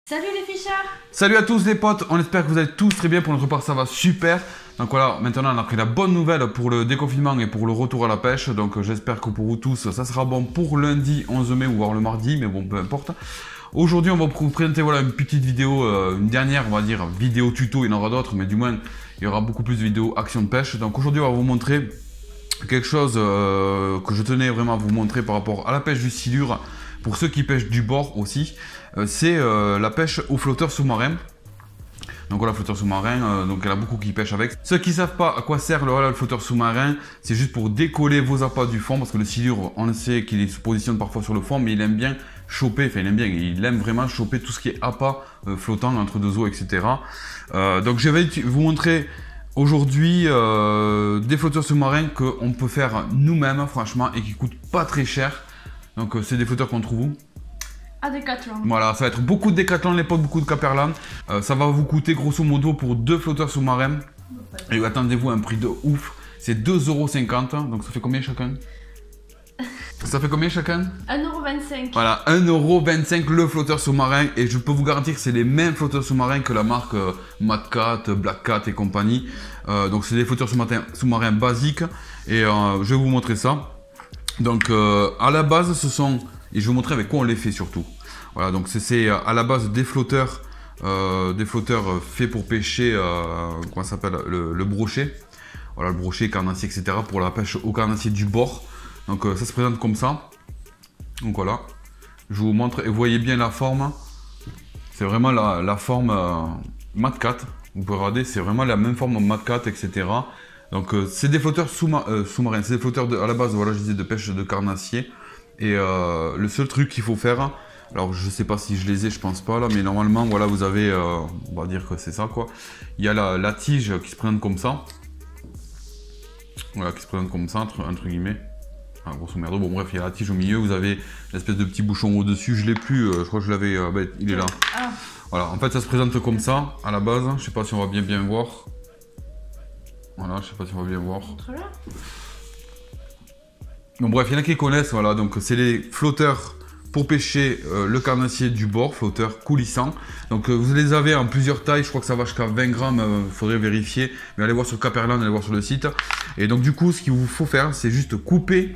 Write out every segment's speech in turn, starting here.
Salut les ficheurs! Salut à tous les potes, on espère que vous allez tous très bien. Pour notre part ça va super. Donc voilà, maintenant on a pris la bonne nouvelle pour le déconfinement et pour le retour à la pêche. Donc j'espère que pour vous tous ça sera bon pour lundi 11 mai ou voire le mardi, mais bon peu importe. Aujourd'hui on va vous présenter voilà, une petite vidéo, une dernière on va dire vidéo tuto, il y en aura d'autres mais du moins il y aura beaucoup plus de vidéos action de pêche. Donc aujourd'hui on va vous montrer quelque chose que je tenais vraiment à vous montrer par rapport à la pêche du silure. Pour ceux qui pêchent du bord aussi, c'est la pêche au flotteur sous-marin. Donc voilà, flotteur sous-marin, donc il y en a beaucoup qui pêchent avec. Ceux qui ne savent pas à quoi sert le flotteur sous-marin, c'est juste pour décoller vos appâts du fond, parce que le silure, on le sait qu'il se positionne parfois sur le fond, mais il aime bien choper, enfin il aime vraiment choper tout ce qui est appât flottant entre deux eaux, etc. Donc je vais vous montrer aujourd'hui des flotteurs sous-marins qu'on peut faire nous-mêmes, franchement, et qui coûtent pas très cher. Donc c'est des flotteurs qu'on trouve où? À Decathlon. Voilà, ça va être beaucoup de Decathlon, les potes, beaucoup de Caperland. Ça va vous coûter grosso modo pour deux flotteurs sous-marins. Et attendez-vous à un prix de ouf. C'est 2,50 €. Donc ça fait combien chacun? Ça fait combien chacun? 1,25 €. Voilà, 1,25 € le flotteur sous-marin. Et je peux vous garantir que c'est les mêmes flotteurs sous-marins que la marque Mad Cat, Black Cat et compagnie. Donc c'est des flotteurs sous-marins basiques. Et je vais vous montrer ça. Donc à la base ce sont, et je vais vous montrer avec quoi on les fait surtout. Voilà, donc c'est à la base des flotteurs faits pour pêcher, comment ça s'appelle, le brochet. Voilà, le brochet, carnassier, etc. pour la pêche au carnassier du bord. Donc ça se présente comme ça. Donc voilà, je vous montre et vous voyez bien la forme. C'est vraiment la forme Mad Cat. Vous pouvez regarder, c'est vraiment la même forme Mad Cat, etc. Donc c'est des flotteurs sous-marins, c'est des flotteurs à la base, voilà, je disais, de pêche de carnassier. Et le seul truc qu'il faut faire, alors je sais pas si je les ai, je pense pas là, mais normalement voilà, vous avez, on va dire que c'est ça quoi. Il y a la tige qui se présente comme ça. Voilà, qui se présente comme ça, entre guillemets. Enfin, grosso merdo, bon bref, il y a la tige au milieu, vous avez l'espèce de petit bouchon au-dessus, je l'ai plus, je crois que je l'avais, il est là. Ah. Voilà, en fait ça se présente comme ça, à la base, je sais pas si on va bien voir. Voilà, je sais pas si on va bien voir. Donc bref, il y en a qui connaissent, voilà, donc c'est les flotteurs pour pêcher le carnassier du bord, flotteurs coulissants. Donc vous les avez en plusieurs tailles, je crois que ça va jusqu'à 20 grammes, il faudrait vérifier. Mais allez voir sur Caperland, allez voir sur le site. Et donc du coup, ce qu'il vous faut faire, c'est juste couper,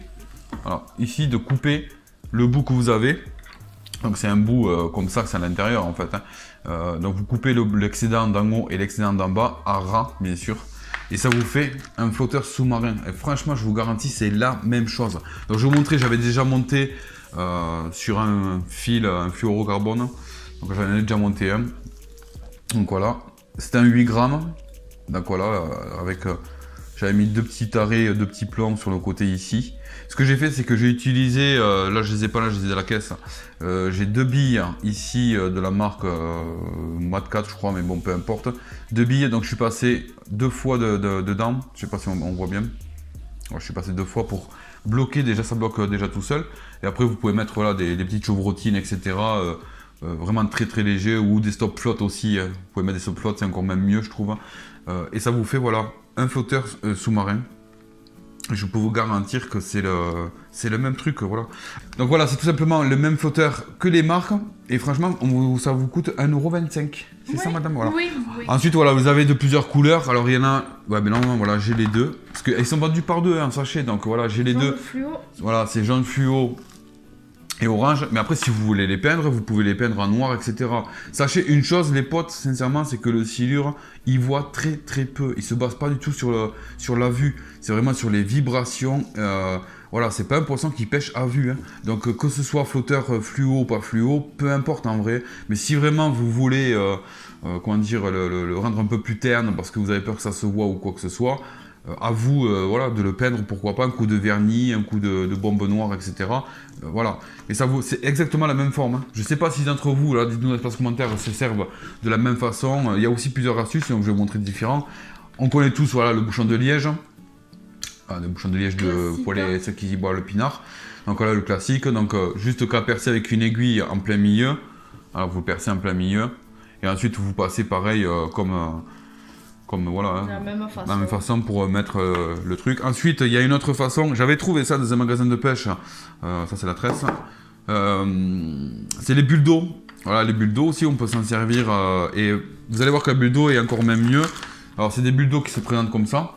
voilà, ici de couper le bout que vous avez. Donc c'est un bout comme ça, c'est à l'intérieur en fait. Hein. Donc vous coupez l'excédent d'en haut et l'excédent d'en bas, à ras bien sûr. Et ça vous fait un flotteur sous-marin. Et franchement, je vous garantis, c'est la même chose. Donc je vais vous montrer, j'avais déjà monté sur un fil, un fluorocarbone. Donc j'en ai déjà monté un. Donc voilà, c'était un 8 grammes. Donc voilà, avec... j'avais mis deux petits tarés, deux petits plombs sur le côté ici. Ce que j'ai fait, c'est que j'ai utilisé, là je les ai pas là, je les ai à la caisse. J'ai deux billes ici de la marque Mad Cat, je crois, mais bon, peu importe. Deux billes, donc je suis passé deux fois dedans. Je sais pas si on voit bien. Ouais, je suis passé deux fois pour bloquer, déjà ça bloque déjà tout seul. Et après vous pouvez mettre voilà, des petites chevrotines, etc. Vraiment très très léger, ou des stop flottes aussi. Vous pouvez mettre des stop flottes, c'est encore même mieux je trouve. Et ça vous fait voilà un flotteur sous-marin. Je peux vous garantir que c'est le même truc, voilà. Donc voilà, c'est tout simplement le même flotteur que les marques. Et franchement, ça vous coûte 1,25 €. C'est ça, madame, voilà. Oui. Ensuite, voilà, vous avez de plusieurs couleurs. Alors, il y en a... Ouais, mais non, voilà, j'ai les deux. Parce qu'ils sont vendus par deux, en sachet. Donc voilà, j'ai les deux. Fluo. Voilà, c'est jaune fluo et orange. Mais après, si vous voulez les peindre, vous pouvez les peindre en noir, etc. Sachez une chose, les potes, sincèrement, c'est que le silure, il voit très très peu. Il se base pas du tout sur la vue. C'est vraiment sur les vibrations. Voilà, c'est pas un poisson qui pêche à vue. Hein. Donc que ce soit flotteur fluo ou pas fluo, peu importe en vrai. Mais si vraiment vous voulez, comment dire, le rendre un peu plus terne parce que vous avez peur que ça se voit ou quoi que ce soit, à vous voilà, de le peindre, pourquoi pas, un coup de vernis, un coup de bombe noire, etc. Voilà, et ça c'est exactement la même forme. Hein. Je sais pas si d'entre vous, là, dites-nous dans l'espace commentaire, se servent de la même façon. Il y a aussi plusieurs astuces, donc je vais vous montrer différents. On connaît tous voilà, le bouchon de liège. Le bouchon de liège pour ceux qui boivent le pinard. Donc voilà le classique, donc juste qu'à percer avec une aiguille en plein milieu. Alors vous percez en plein milieu. Et ensuite vous passez pareil comme voilà, hein, de la même façon pour mettre le truc. Ensuite, il y a une autre façon. J'avais trouvé ça dans un magasin de pêche. Ça, c'est la tresse. c'est les bulles d'eau. Voilà, les bulles d'eau aussi, on peut s'en servir. Et vous allez voir que la bulle d'eau est encore même mieux. Alors, c'est des bulles d'eau qui se présentent comme ça.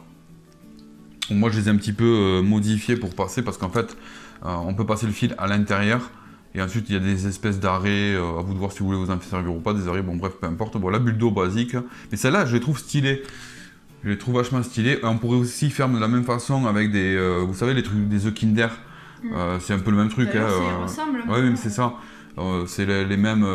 Donc, moi, je les ai un petit peu modifiées pour passer parce qu'en fait, on peut passer le fil à l'intérieur. Et ensuite, il y a des espèces d'arrêts. À vous de voir si vous voulez vous en faire servir ou pas. Des arrêts, bon, bref, peu importe. Bon, la bulle d'eau basique. Mais celle-là, je les trouve stylées. Je les trouve vachement stylées. On pourrait aussi faire de la même façon avec des, vous savez, les trucs des œufs Kinder. C'est un peu le même truc. D'ailleurs, ça ressemble. Oui, c'est ça. C'est les mêmes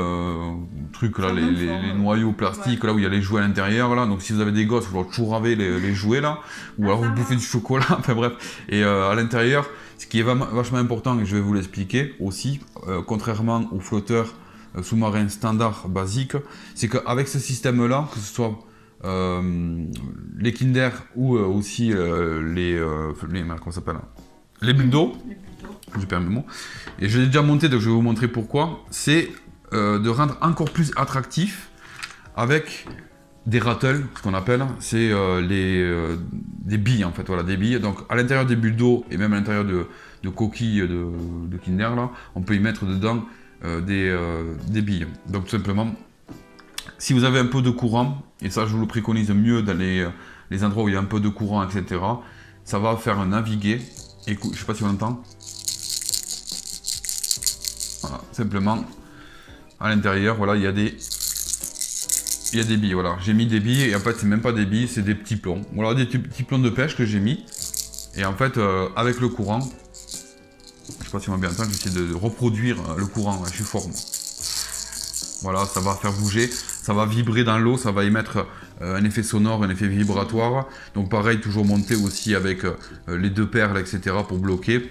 trucs, là, les noyaux plastiques, là où il y a les jouets à l'intérieur. Là. Donc si vous avez des gosses, vous leur toujours avez les jouets là. Ou alors vous bouffez du chocolat. Enfin bref. Et à l'intérieur, ce qui est vachement important, et je vais vous l'expliquer aussi, contrairement aux flotteurs sous-marins standards basiques, c'est qu'avec ce système-là, que ce soit les Kinder ou aussi comment ça s'appelle, les bulles d'eau, je perds mes mots, et je l'ai déjà monté, donc je vais vous montrer pourquoi, c'est de rendre encore plus attractif avec des rattles, ce qu'on appelle, c'est des billes en fait, voilà, des billes. Donc à l'intérieur des bulles d'eau et même à l'intérieur de coquilles de Kinder, là, on peut y mettre dedans des billes. Donc tout simplement, si vous avez un peu de courant, et ça je vous le préconise mieux dans les endroits où il y a un peu de courant, etc., ça va faire naviguer. Écoute, je sais pas si on entend. Voilà, simplement à l'intérieur, voilà, il y a des billes. Voilà, j'ai mis des billes et en fait c'est même pas des billes, c'est des petits plombs. Voilà, des petits plombs de pêche que j'ai mis. Et en fait, avec le courant, je sais pas si on va bien entendre, j'essaie de reproduire le courant. Je suis fort, moi. Voilà, ça va faire bouger, ça va vibrer dans l'eau, ça va émettre un effet sonore, un effet vibratoire. Donc pareil, toujours monter aussi avec les deux perles, etc. pour bloquer.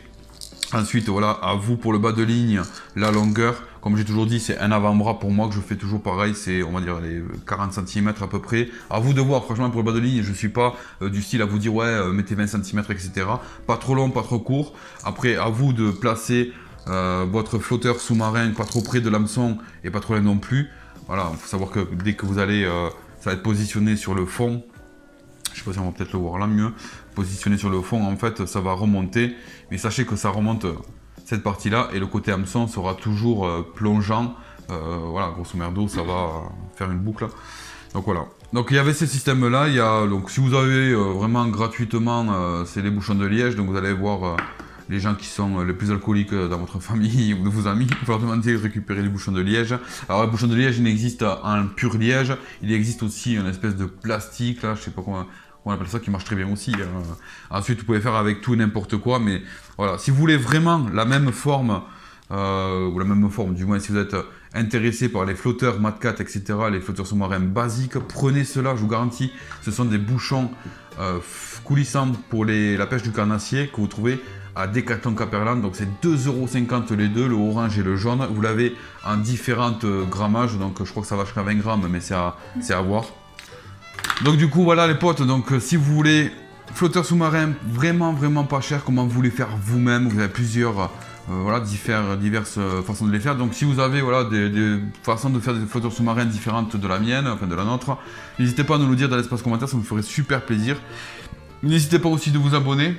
Ensuite, voilà, à vous pour le bas de ligne, la longueur. Comme j'ai toujours dit, c'est un avant-bras pour moi que je fais toujours pareil, c'est on va dire les 40 cm à peu près. À vous de voir, franchement, pour le bas de ligne, je ne suis pas du style à vous dire ouais, mettez 20 cm, etc. Pas trop long, pas trop court. Après, à vous de placer votre flotteur sous-marin pas trop près de l'hameçon et pas trop loin non plus. Voilà, il faut savoir que dès que vous allez, ça va être positionné sur le fond. Je sais pas si on va peut-être le voir là mieux. Positionné sur le fond, en fait, ça va remonter. Mais sachez que ça remonte cette partie-là et le côté hameçon sera toujours plongeant. Voilà, grosso merdo, ça va faire une boucle. Donc voilà. Donc il y avait ce système-là. Il y a donc si vous avez vraiment gratuitement, c'est les bouchons de liège. Donc vous allez voir les gens qui sont les plus alcooliques dans votre famille ou de vos amis, vous leur demandez de récupérer les bouchons de liège. Alors les bouchons de liège, il existe en pur liège. Il existe aussi une espèce de plastique là, je sais pas comment on appelle ça, qui marche très bien aussi. Ensuite, vous pouvez faire avec tout et n'importe quoi, mais voilà, si vous voulez vraiment la même forme, ou la même forme, du moins si vous êtes intéressé par les flotteurs Matcat, etc., les flotteurs sous-marins basiques, prenez cela, je vous garantis, ce sont des bouchons coulissants pour la pêche du carnassier que vous trouvez à Decathlon Caperland, donc c'est 2,50 € les deux, le orange et le jaune. Vous l'avez en différentes grammages, donc je crois que ça va jusqu'à 20 grammes, mais c'est à voir. Donc du coup voilà les potes, donc si vous voulez flotteur sous-marin vraiment pas cher, comment vous les faire vous-même, vous avez plusieurs voilà, diverses façons de les faire. Donc si vous avez voilà, des façons de faire des flotteurs sous-marins différentes de la mienne, enfin de la nôtre, n'hésitez pas à nous le dire dans l'espace commentaire, ça me ferait super plaisir. N'hésitez pas aussi de vous abonner.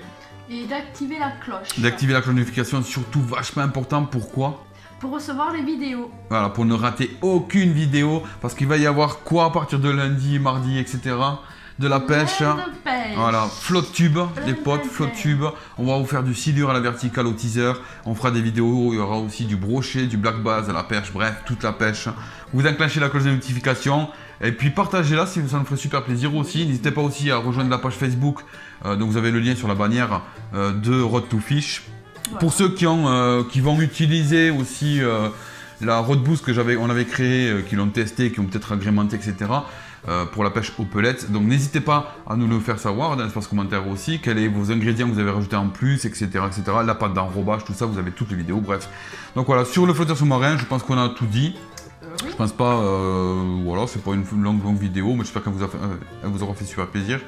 Et d'activer la cloche. D'activer la cloche de notification, surtout vachement important. Pourquoi ? Pour recevoir les vidéos. Voilà, pour ne rater aucune vidéo. Parce qu'il va y avoir quoi à partir de lundi, mardi, etc. De la pêche. Voilà, flotte tube, les potes, flotte tube. On va vous faire du silure à la verticale au teaser. On fera des vidéos où il y aura aussi du brochet, du black bass, à la perche, bref, toute la pêche. Vous enclenchez la cloche de notification. Et puis partagez-la, ça nous ferait super plaisir aussi. N'hésitez pas aussi à rejoindre la page Facebook. Donc vous avez le lien sur la bannière de Rod to Fish. Voilà. Pour ceux qui vont utiliser aussi la Rod Boost on avait créée, qui l'ont testé, qui ont peut-être agrémenté, etc. Pour la pêche aux pelettes. Donc n'hésitez pas à nous le faire savoir dans l'espace commentaire aussi. Quels sont vos ingrédients que vous avez rajoutés en plus, etc., etc. La pâte d'enrobage, tout ça, vous avez toutes les vidéos, bref. Donc voilà, sur le flotteur sous-marin, je pense qu'on a tout dit. Je pense pas, voilà, c'est pas une longue vidéo, mais j'espère qu'elle vous aura fait super plaisir.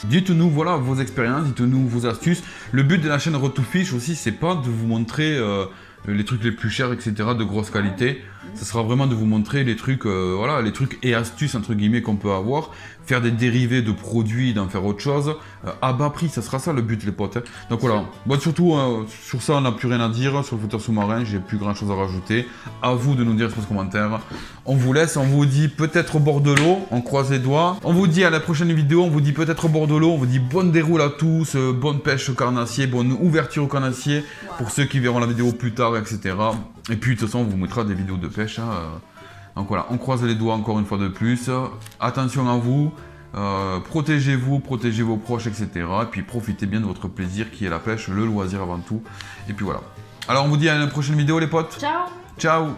Dites-nous voilà vos expériences, dites-nous vos astuces. Le but de la chaîne Rod to Fish aussi, c'est pas de vous montrer les trucs les plus chers, etc., de grosse qualité. Ça sera vraiment de vous montrer les trucs, voilà, les trucs et astuces entre guillemets qu'on peut avoir, faire des dérivés de produits, d'en faire autre chose, à bas prix, ça sera ça le but les potes. Hein. Donc voilà, bon, surtout sur ça on n'a plus rien à dire, sur le flotteur sous-marin, j'ai plus grand chose à rajouter. À vous de nous dire sur les commentaires. On vous laisse, on vous dit peut-être au bord de l'eau, on croise les doigts. On vous dit à la prochaine vidéo, on vous dit peut-être au bord de l'eau, on vous dit bonne déroule à tous, bonne pêche au carnassier, bonne ouverture au carnassier, pour ceux qui verront la vidéo plus tard, etc. Et puis de toute façon on vous mettra des vidéos de pêche. Hein. Donc voilà, on croise les doigts encore une fois de plus. Attention à vous, protégez-vous, protégez vos proches, etc. Et puis profitez bien de votre plaisir qui est la pêche, le loisir avant tout. Et puis voilà. Alors on vous dit à une prochaine vidéo les potes. Ciao. Ciao.